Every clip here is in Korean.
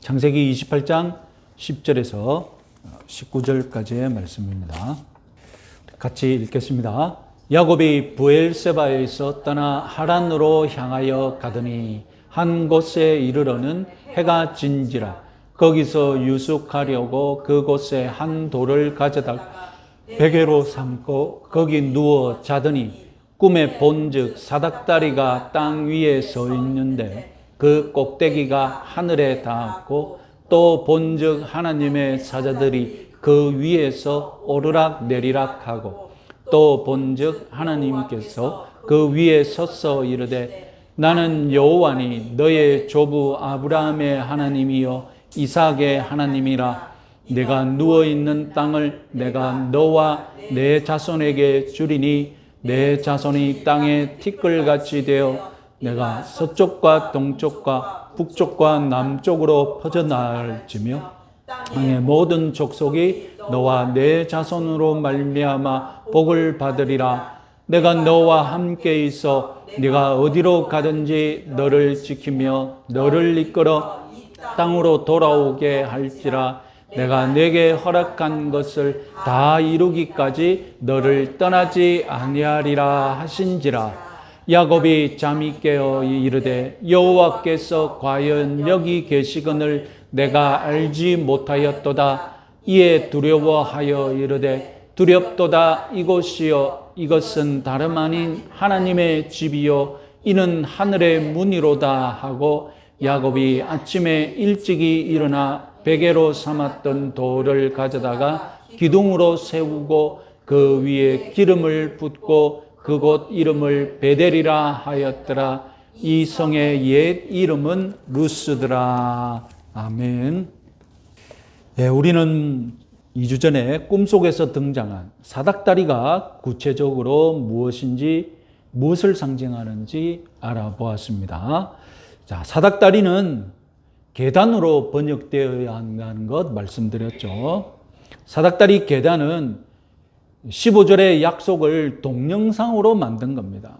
창세기 28장 10절에서 19절까지의 말씀입니다. 같이 읽겠습니다. 야곱이 브엘세바에서 떠나 하란으로 향하여 가더니 한 곳에 이르러는 해가 진지라. 거기서 유숙하려고 그곳에 한 돌을 가져다가 베개로 삼고 거기 누워 자더니 꿈에 본즉 사닥다리가 땅 위에 서 있는데 그 꼭대기가 하늘에 닿았고 또 본즉 하나님의 사자들이 그 위에서 오르락 내리락 하고 또 본즉 하나님께서 그 위에 서서 이르되 나는 여호와니 너의 조부 아브라함의 하나님이요 이삭의 하나님이라. 내가 누워있는 땅을 내가 너와 내 자손에게 주리니 내 자손이 땅에 티끌같이 되어 내가 서쪽과 동쪽과 북쪽과 남쪽으로 퍼져나갈지며 땅의 모든 족속이 너와 내 자손으로 말미암아 복을 받으리라. 내가 너와 함께 있어 네가 어디로 가든지 너를 지키며 너를 이끌어 땅으로 돌아오게 할지라. 내가 내게 허락한 것을 다 이루기까지 너를 떠나지 아니하리라 하신지라. 야곱이 잠이 깨어 이르되 여호와께서 과연 여기 계시거늘 내가 알지 못하였도다. 이에 두려워하여 이르되 두렵도다. 이곳이요 이것은 다름 아닌 하나님의 집이요 이는 하늘의 문이로다 하고 야곱이 아침에 일찍이 일어나 베개로 삼았던 돌을 가져다가 기둥으로 세우고 그 위에 기름을 붓고 그곳 이름을 베델이라 하였더라. 이 성의 옛 이름은 루스더라. 아멘. 예, 우리는 2주 전에 꿈속에서 등장한 사닥다리가 구체적으로 무엇을 상징하는지 알아보았습니다. 자, 사닥다리는 계단으로 번역되어야 한다는 것 말씀드렸죠. 사닥다리 계단은 15절의 약속을 동영상으로 만든 겁니다.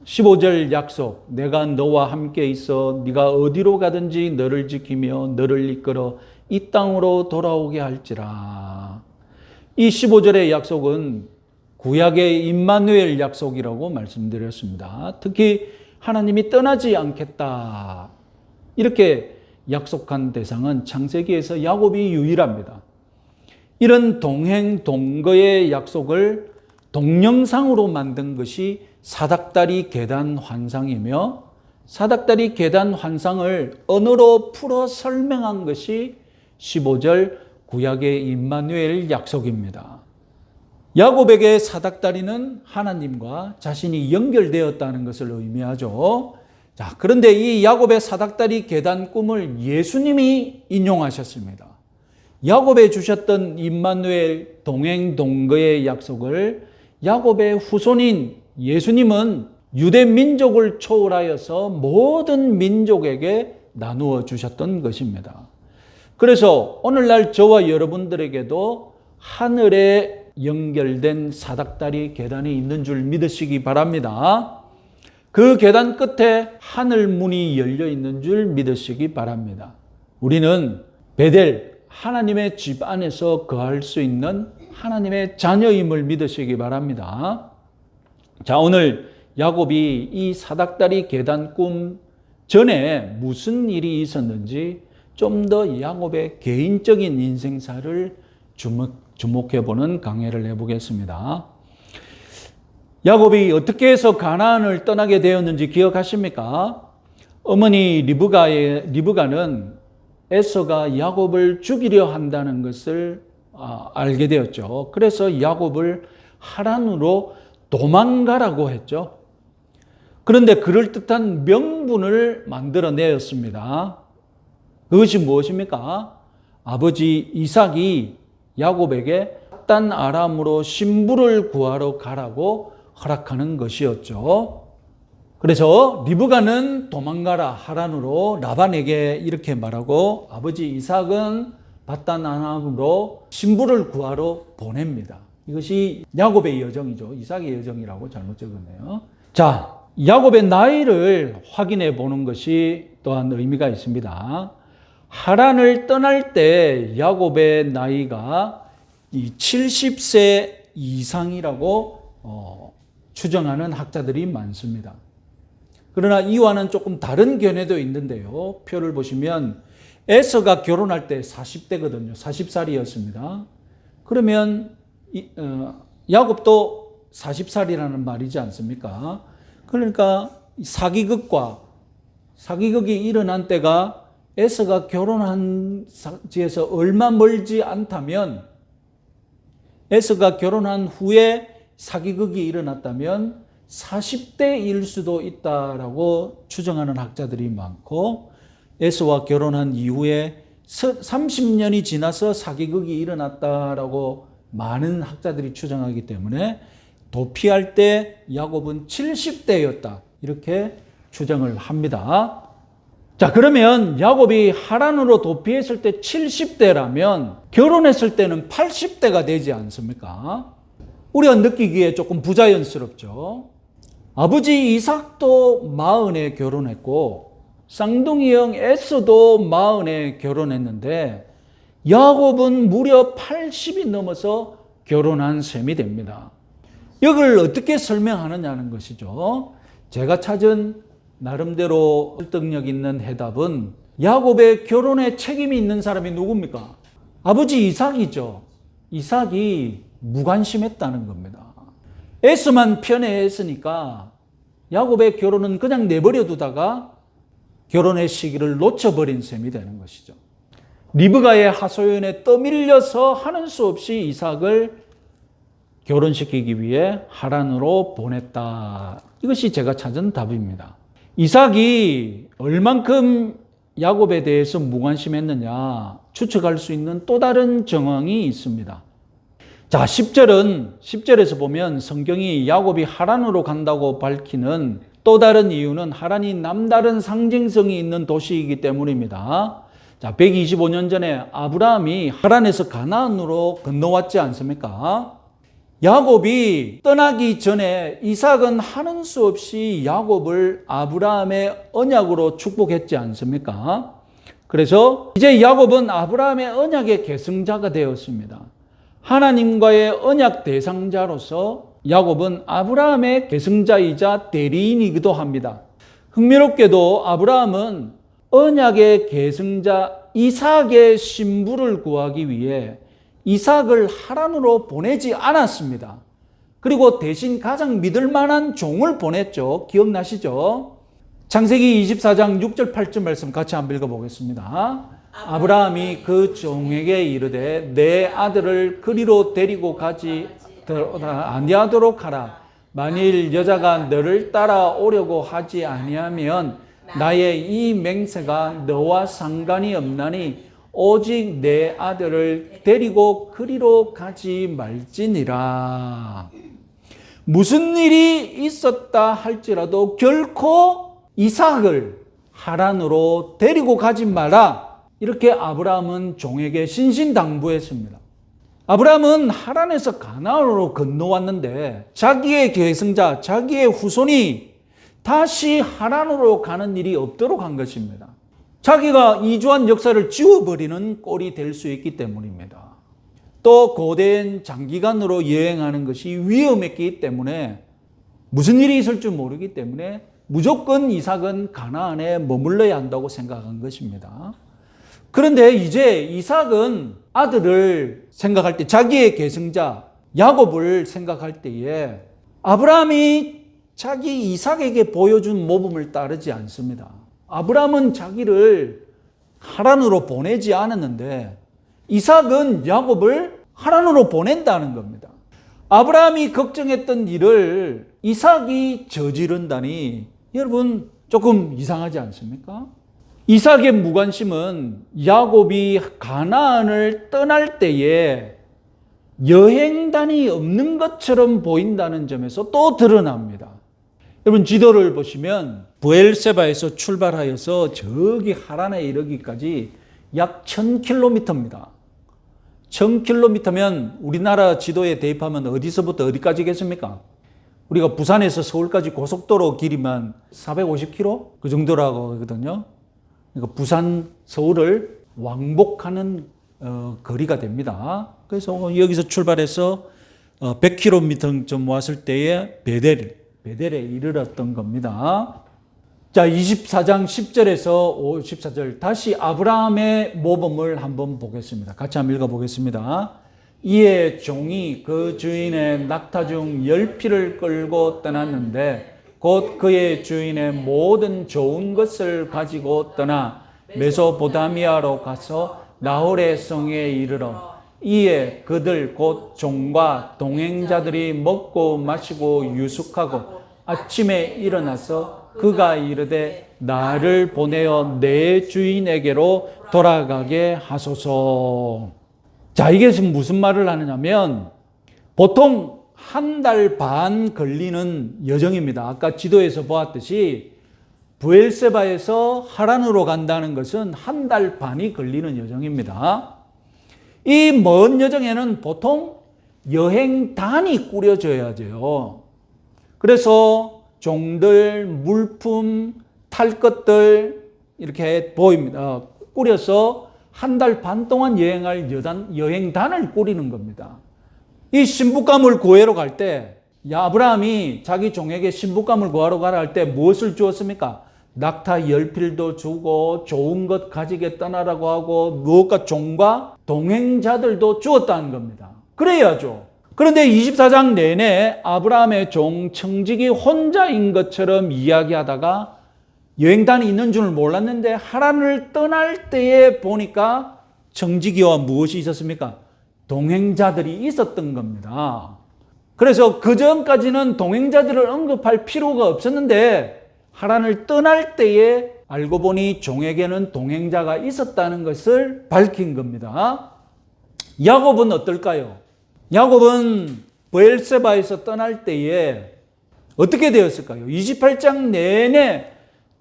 15절 약속, 내가 너와 함께 있어 네가 어디로 가든지 너를 지키며 너를 이끌어 이 땅으로 돌아오게 할지라. 이 15절의 약속은 구약의 임마누엘 약속이라고 말씀드렸습니다. 특히 하나님이 떠나지 않겠다 이렇게 약속한 대상은 창세기에서 야곱이 유일합니다. 이런 동행 동거의 약속을 동영상으로 만든 것이 사닥다리 계단 환상이며 사닥다리 계단 환상을 언어로 풀어 설명한 것이 15절 구약의 임마누엘 약속입니다. 야곱에게 사닥다리는 하나님과 자신이 연결되었다는 것을 의미하죠. 자, 그런데 이 야곱의 사닥다리 계단 꿈을 예수님이 인용하셨습니다. 야곱에 주셨던 임마누엘 동행 동거의 약속을 야곱의 후손인 예수님은 유대 민족을 초월하여서 모든 민족에게 나누어 주셨던 것입니다. 그래서 오늘날 저와 여러분들에게도 하늘에 연결된 사닥다리 계단이 있는 줄 믿으시기 바랍니다. 그 계단 끝에 하늘 문이 열려 있는 줄 믿으시기 바랍니다. 우리는 베델, 하나님의 집 안에서 거할 수 있는 하나님의 자녀임을 믿으시기 바랍니다. 자, 오늘 야곱이 이 사닥다리 계단 꿈 전에 무슨 일이 있었는지 좀 더 야곱의 개인적인 인생사를 주목해보는 강해를 해보겠습니다. 야곱이 어떻게 해서 가나안을 떠나게 되었는지 기억하십니까? 어머니 리브가는 에서가 야곱을 죽이려 한다는 것을 알게 되었죠. 그래서 야곱을 하란으로 도망가라고 했죠. 그런데 그럴듯한 명분을 만들어내었습니다. 그것이 무엇입니까? 아버지 이삭이 야곱에게 단 아람으로 신부를 구하러 가라고 허락하는 것이었죠. 그래서 리브가는 도망가라 하란으로 라반에게 이렇게 말하고 아버지 이삭은 밧단 아람으로 신부를 구하러 보냅니다. 이것이 야곱의 여정이죠. 이삭의 여정이라고 잘못 적었네요. 자, 야곱의 나이를 확인해 보는 것이 또한 의미가 있습니다. 하란을 떠날 때 야곱의 나이가 이 70세 이상이라고 추정하는 학자들이 많습니다. 그러나 이와는 조금 다른 견해도 있는데요. 표를 보시면 에서가 결혼할 때 40대거든요. 40살이었습니다. 그러면 야곱도 40살이라는 말이지 않습니까? 그러니까 사기극이 일어난 때가 에서가 결혼한 지에서 얼마 멀지 않다면, 에서가 결혼한 후에 사기극이 일어났다면 40대일 수도 있다라고 추정하는 학자들이 많고, 에서와 결혼한 이후에 30년이 지나서 사기극이 일어났다라고 많은 학자들이 추정하기 때문에 도피할 때 야곱은 70대였다 이렇게 추정을 합니다. 자, 그러면 야곱이 하란으로 도피했을 때 70대라면 결혼했을 때는 80대가 되지 않습니까? 우리가 느끼기에 조금 부자연스럽죠. 아버지 이삭도 40에 결혼했고 쌍둥이 형 에서도 40에 결혼했는데 야곱은 무려 80이 넘어서 결혼한 셈이 됩니다. 이걸 어떻게 설명하느냐는 것이죠. 제가 찾은 나름대로 설득력 있는 해답은 야곱의 결혼에 책임이 있는 사람이 누굽니까? 아버지 이삭이죠. 이삭이 무관심했다는 겁니다. 에서만 편애했으니까 야곱의 결혼은 그냥 내버려 두다가 결혼의 시기를 놓쳐버린 셈이 되는 것이죠. 리브가의 하소연에 떠밀려서 하는 수 없이 이삭을 결혼시키기 위해 하란으로 보냈다. 이것이 제가 찾은 답입니다. 이삭이 얼만큼 야곱에 대해서 무관심했느냐 추측할 수 있는 또 다른 정황이 있습니다. 자, 10절에서 보면 성경이 야곱이 하란으로 간다고 밝히는 또 다른 이유는 하란이 남다른 상징성이 있는 도시이기 때문입니다. 자, 125년 전에 아브라함이 하란에서 가나안으로 건너왔지 않습니까? 야곱이 떠나기 전에 이삭은 하는 수 없이 야곱을 아브라함의 언약으로 축복했지 않습니까? 그래서 이제 야곱은 아브라함의 언약의 계승자가 되었습니다. 하나님과의 언약 대상자로서 야곱은 아브라함의 계승자이자 대리인이기도 합니다. 흥미롭게도 아브라함은 언약의 계승자 이삭의 신부를 구하기 위해 이삭을 하란으로 보내지 않았습니다. 그리고 대신 가장 믿을 만한 종을 보냈죠. 기억나시죠? 창세기 24장 6절 8절 말씀 같이 한번 읽어보겠습니다. 아브라함이 그 종에게 이르되 내 아들을 그리로 데리고 가지 아니하도록 하라. 만일 여자가 너를 따라오려고 하지 아니하면 나의 이 맹세가 너와 상관이 없나니 오직 내 아들을 데리고 그리로 가지 말지니라. 무슨 일이 있었다 할지라도 결코 이삭을 하란으로 데리고 가지 마라. 이렇게 아브라함은 종에게 신신당부했습니다. 아브라함은 하란에서 가나안으로 건너왔는데 자기의 계승자, 자기의 후손이 다시 하란으로 가는 일이 없도록 한 것입니다. 자기가 이주한 역사를 지워버리는 꼴이 될 수 있기 때문입니다. 또 고된 장기간으로 여행하는 것이 위험했기 때문에 무슨 일이 있을 줄 모르기 때문에 무조건 이삭은 가나안에 머물러야 한다고 생각한 것입니다. 그런데 이제 이삭은 아들을 생각할 때 자기의 계승자 야곱을 생각할 때에 아브라함이 자기 이삭에게 보여준 모범을 따르지 않습니다. 아브라함은 자기를 하란으로 보내지 않았는데 이삭은 야곱을 하란으로 보낸다는 겁니다. 아브라함이 걱정했던 일을 이삭이 저지른다니 여러분 조금 이상하지 않습니까? 이삭의 무관심은 야곱이 가나안을 떠날 때에 여행단이 없는 것처럼 보인다는 점에서 또 드러납니다. 여러분 지도를 보시면 브엘세바에서 출발하여서 저기 하란에 이르기까지 약 1000km입니다. 1000km면 우리나라 지도에 대입하면 어디서부터 어디까지겠습니까? 우리가 부산에서 서울까지 고속도로 길이만 450km? 그 정도라고 하거든요. 그러니까 부산, 서울을 왕복하는 거리가 됩니다. 그래서 여기서 출발해서 100km 왔을 때에 베델에 이르렀던 겁니다. 자, 24장 10절에서 54절 다시 아브라함의 모범을 한번 보겠습니다. 같이 한번 읽어보겠습니다. 이에 종이 그 주인의 낙타 중 10匹를 끌고 떠났는데 곧 그의 주인의 모든 좋은 것을 가지고 떠나 메소포타미아로 가서 나홀의 성에 이르러 이에 그들 곧 종과 동행자들이 먹고 마시고 유숙하고 아침에 일어나서 그가 이르되 나를 보내어 내 주인에게로 돌아가게 하소서. 자, 이게 지금 무슨 말을 하느냐면 보통 한 달 반 걸리는 여정입니다. 아까 지도에서 보았듯이 브엘세바에서 하란으로 간다는 것은 한 달 반이 걸리는 여정입니다. 이 먼 여정에는 보통 여행단이 꾸려져야 돼요. 그래서 종들, 물품, 탈 것들 이렇게 보입니다. 꾸려서 한 달 반 동안 여행할 여행단을 꾸리는 겁니다. 이 신부감을 구하러 갈 때 아브라함이 자기 종에게 신부감을 구하러 가라 할 때 무엇을 주었습니까? 낙타 10필도 주고 좋은 것 가지게 떠나라고 하고 무엇과 종과 동행자들도 주었다는 겁니다. 그래야죠. 그런데 24장 내내 아브라함의 종 청직이 혼자인 것처럼 이야기하다가 여행단이 있는 줄 몰랐는데 하란을 떠날 때에 보니까 청지기와 무엇이 있었습니까? 동행자들이 있었던 겁니다. 그래서 그 전까지는 동행자들을 언급할 필요가 없었는데 하란을 떠날 때에 알고 보니 종에게는 동행자가 있었다는 것을 밝힌 겁니다. 야곱은 어떨까요? 야곱은 브엘세바에서 떠날 때에 어떻게 되었을까요? 28장 내내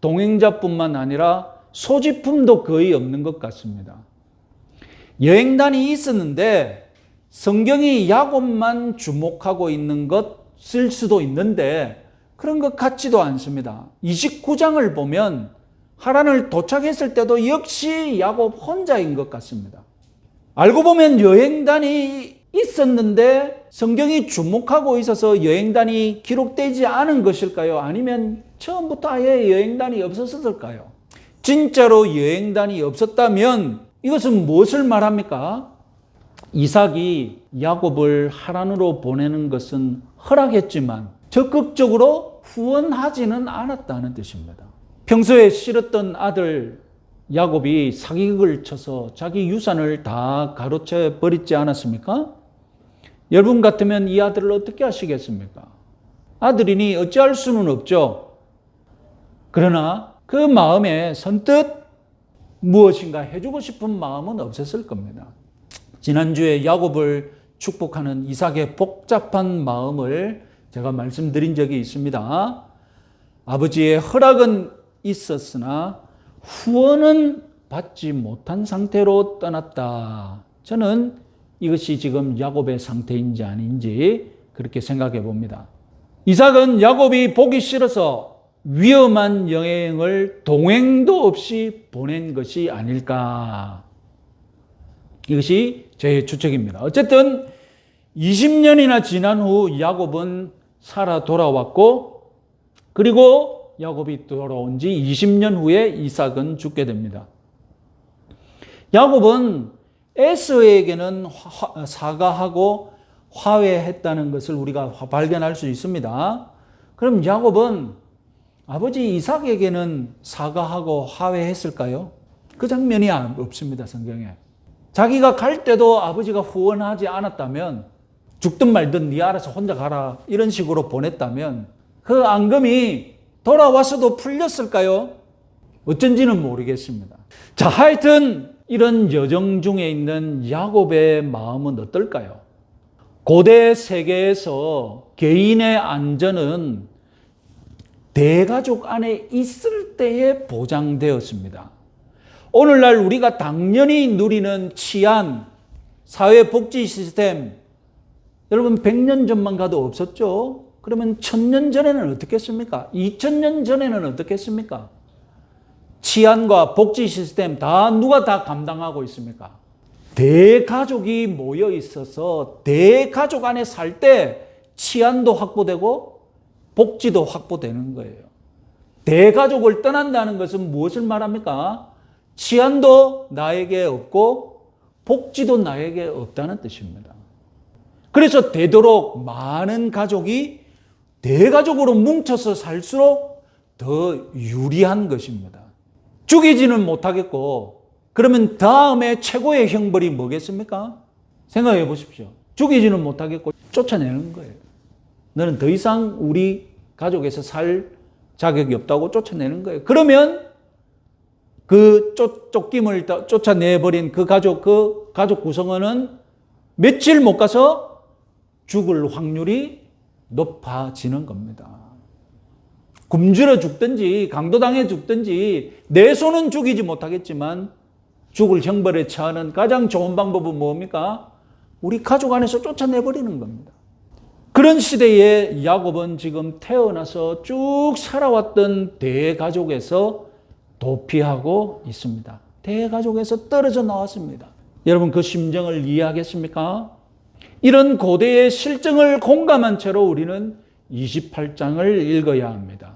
동행자뿐만 아니라 소지품도 거의 없는 것 같습니다. 여행단이 있었는데 성경이 야곱만 주목하고 있는 것일 수도 있는데 그런 것 같지도 않습니다. 29장을 보면 하란을 도착했을 때도 역시 야곱 혼자인 것 같습니다. 알고 보면 여행단이 있었는데 성경이 주목하고 있어서 여행단이 기록되지 않은 것일까요? 아니면 처음부터 아예 여행단이 없었을까요? 진짜로 여행단이 없었다면 이것은 무엇을 말합니까? 이삭이 야곱을 하란으로 보내는 것은 허락했지만 적극적으로 후원하지는 않았다는 뜻입니다. 평소에 싫었던 아들 야곱이 사기극을 쳐서 자기 유산을 다 가로채 버리지 않았습니까? 여러분 같으면 이 아들을 어떻게 하시겠습니까? 아들이니 어찌할 수는 없죠. 그러나 그 마음에 선뜻 무엇인가 해주고 싶은 마음은 없었을 겁니다. 지난주에 야곱을 축복하는 이삭의 복잡한 마음을 제가 말씀드린 적이 있습니다. 아버지의 허락은 있었으나 후원은 받지 못한 상태로 떠났다. 저는 이것이 지금 야곱의 상태인지 아닌지 그렇게 생각해 봅니다. 이삭은 야곱이 보기 싫어서 위험한 여행을 동행도 없이 보낸 것이 아닐까. 이것이 제 추측입니다. 어쨌든 20년이나 지난 후 야곱은 살아 돌아왔고 그리고 야곱이 돌아온 지 20년 후에 이삭은 죽게 됩니다. 야곱은 에서에게는 사과하고 화해했다는 것을 우리가 발견할 수 있습니다. 그럼 야곱은 아버지 이삭에게는 사과하고 화해했을까요? 그 장면이 없습니다, 성경에. 자기가 갈 때도 아버지가 후원하지 않았다면 죽든 말든 네 알아서 혼자 가라 이런 식으로 보냈다면 그 앙금이 돌아와서도 풀렸을까요? 어쩐지는 모르겠습니다. 자, 하여튼 이런 여정 중에 있는 야곱의 마음은 어떨까요? 고대 세계에서 개인의 안전은 대가족 안에 있을 때에 보장되었습니다. 오늘날 우리가 당연히 누리는 치안, 사회복지 시스템, 여러분 100년 전만 가도 없었죠? 그러면 1000년 전에는 어떻겠습니까? 2000년 전에는 어떻겠습니까? 치안과 복지 시스템 누가 다 감당하고 있습니까? 대가족이 모여 있어서 대가족 안에 살 때 치안도 확보되고 복지도 확보되는 거예요. 대가족을 떠난다는 것은 무엇을 말합니까? 치안도 나에게 없고 복지도 나에게 없다는 뜻입니다. 그래서 되도록 많은 가족이 대가족으로 뭉쳐서 살수록 더 유리한 것입니다. 죽이지는 못하겠고 그러면 다음에 최고의 형벌이 뭐겠습니까? 생각해 보십시오. 죽이지는 못하겠고 쫓아내는 거예요. 너는 더 이상 우리 가족에서 살 자격이 없다고 쫓아내는 거예요. 그러면 그 쫓김을 쫓아내버린 그 가족 구성원은 며칠 못 가서 죽을 확률이 높아지는 겁니다. 굶주려 죽든지 강도당해 죽든지 내 손은 죽이지 못하겠지만 죽을 형벌에 처하는 가장 좋은 방법은 뭡니까? 우리 가족 안에서 쫓아내버리는 겁니다. 그런 시대에 야곱은 지금 태어나서 쭉 살아왔던 대가족에서 도피하고 있습니다. 대가족에서 떨어져 나왔습니다. 여러분 그 심정을 이해하겠습니까? 이런 고대의 실정을 공감한 채로 우리는 28장을 읽어야 합니다.